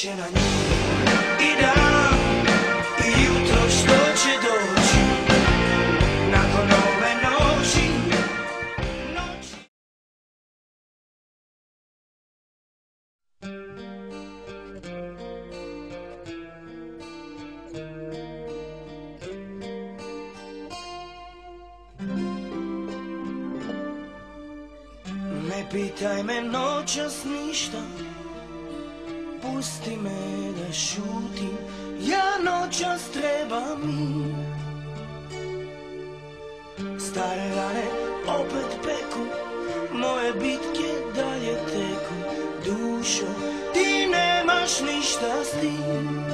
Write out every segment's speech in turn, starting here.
miriše na nju i dan i jutro što će doći nakon ove noći. Ne pitaj me noćas ništa, pusti me da šutim, ja noćas trebam mir. Stare rane opet peku, moje bitke dalje teku. Dušo, ti nemaš ništa s tim,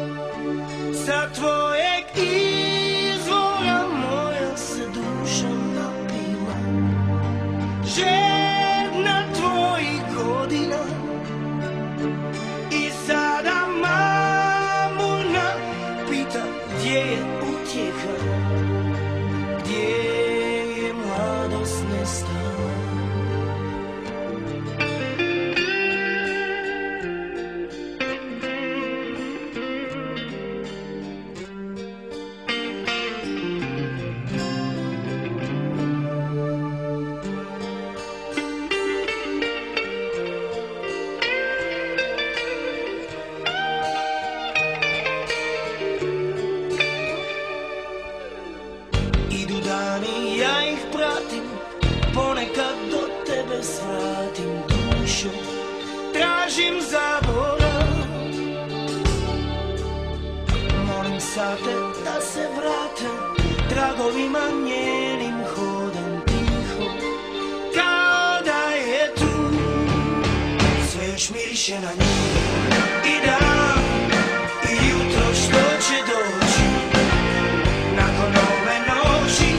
sa tvojeg izvora moja se duša napila. Žedna tvojih godina i sada mamuna pita gdje je utjeha, gdje je mladost nestala. Ja ih pratim, ponekad do tebe svratim. Dušo, tražim zaborav, molim sate da se vrate, tragovima njenim hodam tiho, kao da je tu. Sve još miriše na nju i dan i jutro što će doći nakon ove noći.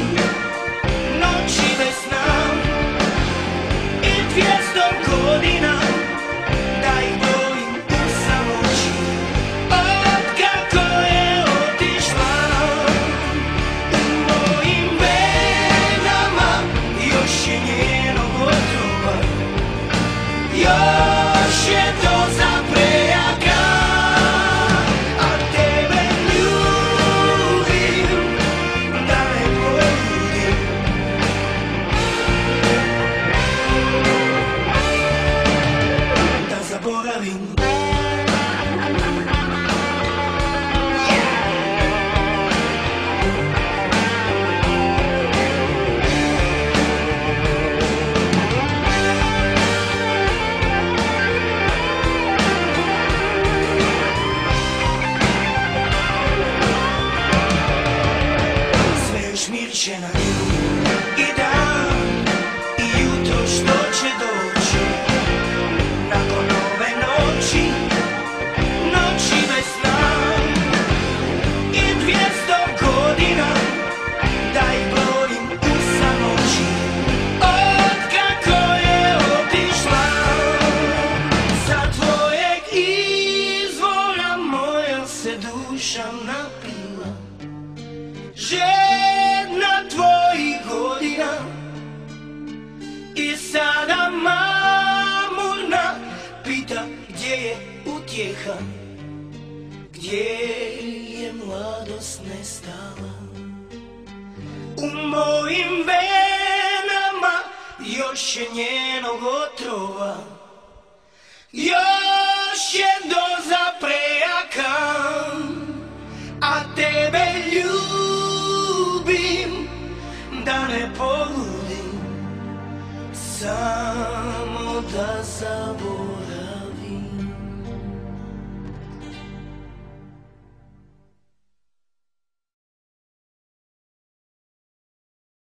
Noći bez sna i 200 godina da ih brojim u samoći. Od kako je otišla u mojim venama, još je njenog otrova, još je doza prejaka. A tebe ljubim, da me poljudim, da zaboravim. Sve još miriše na nju i dan i jutro što će doći nakon ove noći. Noći bez sna i 200 godina da ih brojim u samoći. Od kako je otišla, sa tvojeg izvora moja se duša napila. Žedna tvojih godina i sada mamuna pita gdje je utjeha, gdje je mladost nestala. U mojim venama još je njenog otrova, još je do